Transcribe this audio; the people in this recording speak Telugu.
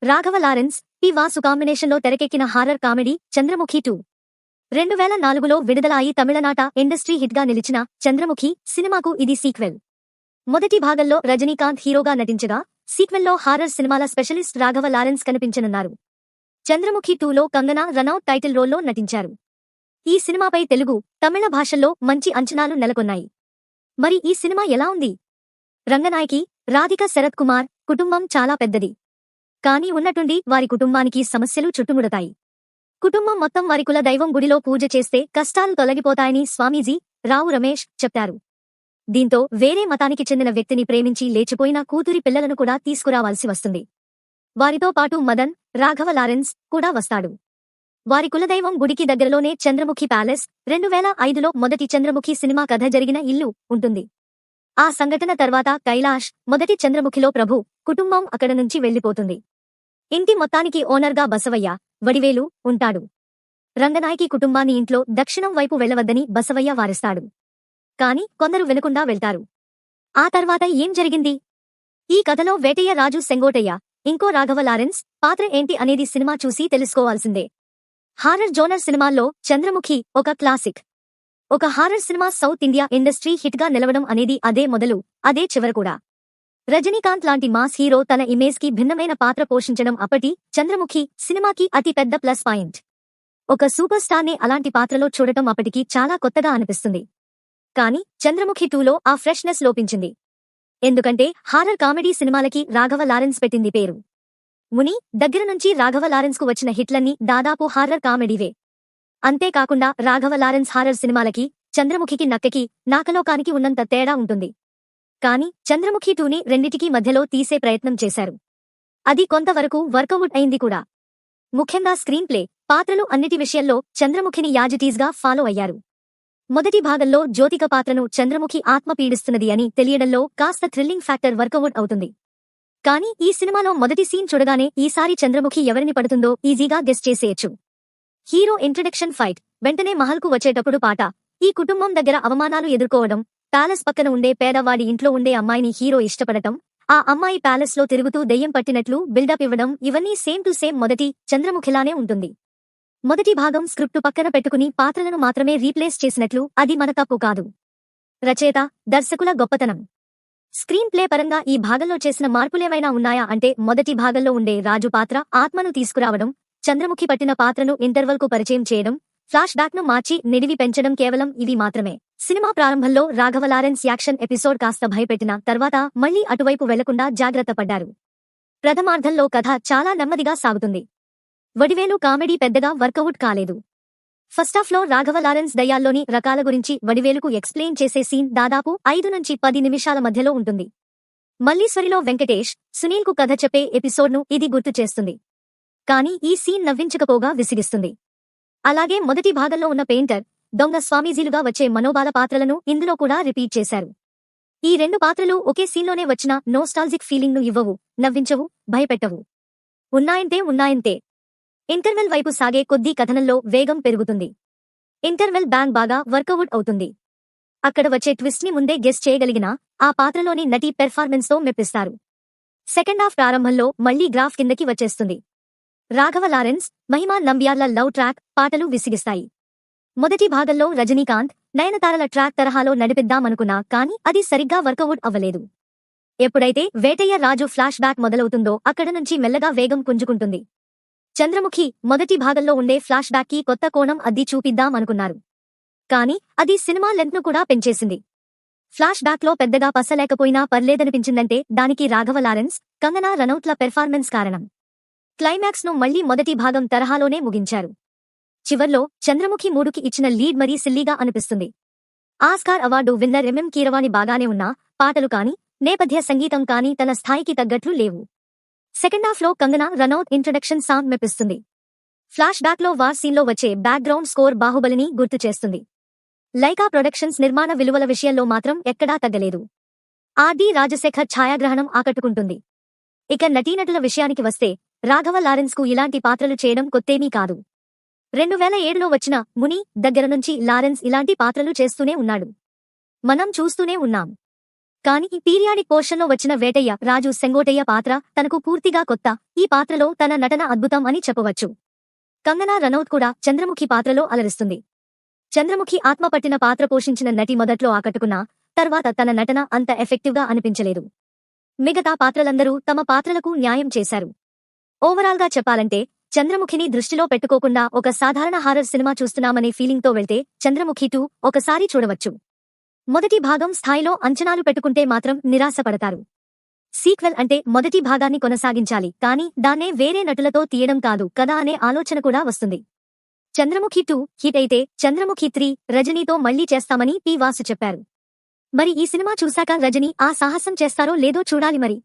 Raghava Lawrence, P. వాసు కాంబినేషన్లో తెరకెక్కిన హారర్ కామెడీ చంద్రముఖి 2. 2004లో విడుదల అయి తమిళనాట ఇండస్ట్రీ హిట్గా నిలిచిన చంద్రముఖి సినిమాకు ఇది సీక్వెల్. మొదటి భాగంలో రజనీకాంత్ హీరోగా నటించగా, సీక్వెల్లో హారర్ సినిమాల స్పెషలిస్ట్ రాఘవ లారెన్స్ కనిపించనున్నారు. చంద్రముఖి 2లో కంగనా రనౌత్ టైటిల్ రోల్లో నటించారు. ఈ సినిమాపై తెలుగు, తమిళ భాషల్లో మంచి అంచనాలు నెలకొన్నాయి. మరి ఈ సినిమా ఎలా ఉంది? రంగనాయకి రాధిక శరత్ కుమార్ కుటుంబం చాలా పెద్దది. కానీ ఉన్నట్టుండి వారి కుటుంబానికి సమస్యలు చుట్టుముడతాయి. కుటుంబం మొత్తం వారి కుల దైవం గుడిలో పూజ చేస్తే కష్టాలు తొలగిపోతాయని స్వామీజీ రావు రమేష్ చెప్పారు. దీంతో వేరే మతానికి చెందిన వ్యక్తిని ప్రేమించి లేచిపోయిన కూతురి పిల్లలను కూడా తీసుకురావాల్సి వస్తుంది. వారితో పాటు మదన్, రాఘవ లారెన్స్ కూడా వస్తాడు. వారి కులదైవం గుడికి దగ్గరలోనే చంద్రముఖి ప్యాలెస్, 2005లో మొదటి చంద్రముఖి సినిమా కథ జరిగిన ఇల్లు ఉంటుంది. ఆ సంఘటన తర్వాత కైలాష్, మొదటి చంద్రముఖిలో ప్రభు కుటుంబం అక్కడ నుంచి వెళ్లిపోతుంది. ఇంటి మొత్తానికి ఓనర్గా బసవయ్య, వడివేలు ఉంటాడు. రంగనాయకి కుటుంబాన్ని ఇంట్లో దక్షిణం వైపు వెళ్లవద్దని బసవయ్య వారిస్తాడు. కాని కొందరు వినకుండా వెళ్తారు. ఆ తర్వాత ఏం జరిగింది? ఈ కథలో వేటయ్య రాజు సెంగోటయ్య, ఇంకో రాఘవ లారెన్స్ పాత్ర ఏంటి అనేది సినిమా చూసి తెలుసుకోవాల్సిందే. హారర్ జోనర్ సినిమాల్లో చంద్రముఖి ఒక క్లాసిక్. ఒక horror cinema south India industry హిట్గా నిలవడం అనేది అదే మొదలు, అదే చివర కూడా. రజనీకాంత్ లాంటి మాస్ హీరో తన ఇమేజ్కి భిన్నమైన పాత్ర పోషించడం అప్పటి చంద్రముఖి సినిమాకి అతి పెద్ద ప్లస్ పాయింట్. ఒక సూపర్ స్టార్నే అలాంటి పాత్రలో చూడటం అప్పటికి చాలా కొత్తగా అనిపిస్తుంది. కానీ చంద్రముఖి 2లో ఆ ఫ్రెష్నెస్ లోపించింది. ఎందుకంటే హారర్ కామెడీ సినిమాలకి రాఘవ లారెన్స్ పెట్టింది పేరు. ముని దగ్గర నుంచి రాఘవ లారెన్స్కు వచ్చిన హిట్లన్నీ దాదాపు హారర్ కామెడీవే. అంతేకాకుండా రాఘవ లారెన్స్ హారర్ సినిమాలకి, చంద్రముఖికి నక్కకి, నాకలోకానికి ఉన్నంత తేడా ఉంటుంది. కానీ చంద్రముఖి 2ని రెండిటికీ మధ్యలో తీసే ప్రయత్నం చేశారు. అది కొంతవరకు వర్కౌట్ అయింది కూడా. ముఖ్యంగా స్క్రీన్ ప్లే, పాత్రలు అన్నిటి విషయంలో చంద్రముఖిని యాజిటీజ్గా ఫాలో అయ్యారు. మొదటి భాగంలో జ్యోతిక పాత్రను చంద్రముఖి ఆత్మ పీడిస్తున్నది అని తెలియడంలో కాస్త థ్రిల్లింగ్ ఫ్యాక్టర్ వర్కౌట్ అవుతుంది. కానీ ఈ సినిమాలో మొదటి సీన్ చూడగానే ఈసారి చంద్రముఖి ఎవరిని పడుతుందో ఈజీగా గెస్ చేసేయచ్చు. హీరో ఇంట్రడక్షన్ ఫైట్, వెంటనే మహల్కు వచ్చేటప్పుడు పాట, ఈ కుటుంబం దగ్గర అవమానాలు ఎదుర్కోవడం, ప్యాలెస్ పక్కన ఉండే పేదవాడి ఇంట్లో ఉండే అమ్మాయిని హీరో ఇష్టపడటం, ఆ అమ్మాయి ప్యాలెస్ లో తిరుగుతూ దెయ్యం పట్టినట్లు బిల్డప్ ఇవ్వడం, ఇవన్నీ సేమ్ టు సేమ్ మొదటి చంద్రముఖిలానే ఉంటుంది. మొదటి భాగం స్క్రిప్టు పక్కన పెట్టుకుని పాత్రలను మాత్రమే రీప్లేస్ చేసినట్లు, అది మన తప్పు కాదు. రచయిత, దర్శకుల గొప్పతనం. స్క్రీన్ ప్లే పరంగా ఈ భాగంలో చేసిన మార్పులేమైనా ఉన్నాయా అంటే మొదటి భాగంలో ఉండే రాజు పాత్ర ఆత్మను తీసుకురావడం, చంద్రముఖి పట్టిన పాత్రను ఇంటర్వల్కు పరిచయం చేయడం, ఫ్లాష్ బ్యాక్ను మార్చి నిడివి పెంచడం కేవలం ఇవి మాత్రమే. సినిమా ప్రారంభంలో రాఘవ లారెన్స్ యాక్షన్ ఎపిసోడ్ కాస్త భయపెట్టిన తర్వాత మళ్లీ అటువైపు వెళ్లకుండా జాగ్రత్త పడ్డారు. ప్రథమార్ధంలో కథ చాలా నెమ్మదిగా సాగుతుంది. వడివేలు కామెడీ పెద్దగా వర్కౌట్ కాలేదు. ఫస్టాఫ్లో రాఘవ లారెన్స్ దయ్యాల్లోని రకాల గురించి వడివేలుకు ఎక్స్ప్లెయిన్ చేసే సీన్ దాదాపు 5 నుంచి 10 నిమిషాల మధ్యలో ఉంటుంది. మల్లీశ్వరిలో వెంకటేష్, సునీల్కు కథ చెప్పే ఎపిసోడ్ను ఇది గుర్తు చేస్తుంది. కానీ ఈ సీన్ నవ్వించకపోగా విసిగిస్తుంది. అలాగే మొదటి భాగంలో ఉన్న పెయింటర్, దొంగ స్వామీజీలుగా వచ్చే మనోబాల పాత్రలను ఇందులో కూడా రిపీట్ చేశారు. ఈ రెండు పాత్రలు ఒకే సీన్లోనే వచ్చిన నోస్టాల్జిక్ ఫీలింగ్ను ఇవ్వవు, నవ్వించవు, భయపెట్టవు. ఉన్నాయంతే. ఇంటర్వెల్ వైపు సాగే కొద్దీ కథనంలో వేగం పెరుగుతుంది. ఇంటర్వెల్ బ్యాంగ్ బాగా వర్కౌట్ అవుతుంది. అక్కడ వచ్చే ట్విస్ట్ ని ముందే గెస్ చేయగలిగినా ఆ పాత్రలోని నటి పెర్ఫార్మెన్స్తో మెప్పిస్తారు. సెకండ్ హాఫ్ ప్రారంభంలో మళ్లీ గ్రాఫ్ కిందకి వచ్చేస్తుంది. రాఘవ లారెన్స్, మహిమా నంబియార్ల లవ్ ట్రాక్, పాటలు విసిగిస్తాయి. మొదటి భాగంలో రజనీకాంత్, నయనతారల ట్రాక్ తరహాలో నడిపిద్దామనుకున్నా కానీ అది సరిగ్గా వర్కౌట్ అవ్వలేదు. ఎప్పుడైతే వేటయ్య రాజు ఫ్లాష్ బ్యాక్ మొదలవుతుందో అక్కడ నుంచి మెల్లగా వేగం పుంజుకుంటుంది. చంద్రముఖి మొదటి భాగంలో ఉండే ఫ్లాష్ బ్యాక్కి కొత్త కోణం అద్ది చూపిద్దాం అనుకున్నారు. కానీ అది సినిమా లెంత్ను కూడా పెంచేసింది. ఫ్లాష్ బ్యాక్లో పెద్దగా పసలేకపోయినా పర్లేదనిపించిందంటే దానికి రాఘవ లారెన్స్, కంగనా రనౌత్ల పెర్ఫార్మెన్స్ కారణం. క్లైమాక్స్ను మళ్లీ మొదటి భాగం తరహాలోనే ముగించారు. చివర్లో చంద్రముఖి 3కి ఇచ్చిన లీడ్ మరీ సిల్లీగా అనిపిస్తుంది. Oscar award winner MM Keeravani బాగానే ఉన్నా పాటలు కానీ, నేపథ్య సంగీతం కానీ తన స్థాయికి తగ్గట్లు లేవు. సెకండ్ హాఫ్లో కంగనా రనౌత్ ఇంట్రడక్షన్ సాంగ్ మెప్పిస్తుంది. ఫ్లాష్ బ్యాక్లో వార్ సీన్లో వచ్చే బ్యాక్గ్రౌండ్ స్కోర్ బాహుబలిని గుర్తు చేస్తుంది. లైకా ప్రొడక్షన్స్ నిర్మాణ విలువల విషయంలో మాత్రం ఎక్కడా తగ్గలేదు. ఆర్డి రాజశేఖర్ ఛాయాగ్రహణం ఆకట్టుకుంటుంది. ఇక నటీనటుల విషయానికి వస్తే రాఘవ లారెన్స్కు ఇలాంటి పాత్రలు చేయడం కొత్తేమీ కాదు. 2007లో వచ్చిన ముని దగ్గర నుంచి లారెన్స్ ఇలాంటి పాత్రలు చేస్తూనే ఉన్నాడు. మనం చూస్తూనే ఉన్నాం. కానీ ఈ పీరియాడిక్ పోర్షన్లో వచ్చిన వేటయ్య రాజు సెంగోటయ్య పాత్ర తనకు పూర్తిగా కొత్త. ఈ పాత్రలో తన నటన అద్భుతం అని చెప్పవచ్చు. కంగనా రనౌత్ కూడా చంద్రముఖి పాత్రలో అలరిస్తుంది. చంద్రముఖి ఆత్మ పట్టిన పాత్ర పోషించిన నటి మొదట్లో ఆకట్టుకున్నా తర్వాత తన నటన అంత ఎఫెక్టివ్గా అనిపించలేదు. మిగతా పాత్రలందరూ తమ పాత్రలకు న్యాయం చేశారు. ఓవరాల్గా చెప్పాలంటే చంద్రముఖిని దృష్టిలో పెట్టుకోకుండా ఒక సాధారణ హారర్ సినిమా చూస్తున్నామనే ఫీలింగ్తో వెళ్తే చంద్రముఖి 2 ఒకసారి చూడవచ్చు. మొదటి భాగం స్థాయిలో అంచనాలు పెట్టుకుంటే మాత్రం నిరాశపడతారు. సీక్వెల్ అంటే మొదటి భాగాన్ని కొనసాగించాలి, కానీ దాన్నే వేరే నటులతో తీయడం కాదు కదా అనే ఆలోచన కూడా వస్తుంది. చంద్రముఖి 2 హిట్ అయితే చంద్రముఖి 3 రజనీతో మళ్లీ చేస్తామని పి. వాసు చెప్పారు. మరి ఈ సినిమా చూశాక రజనీ ఆ సాహసం చేస్తారో లేదో చూడాలి మరి.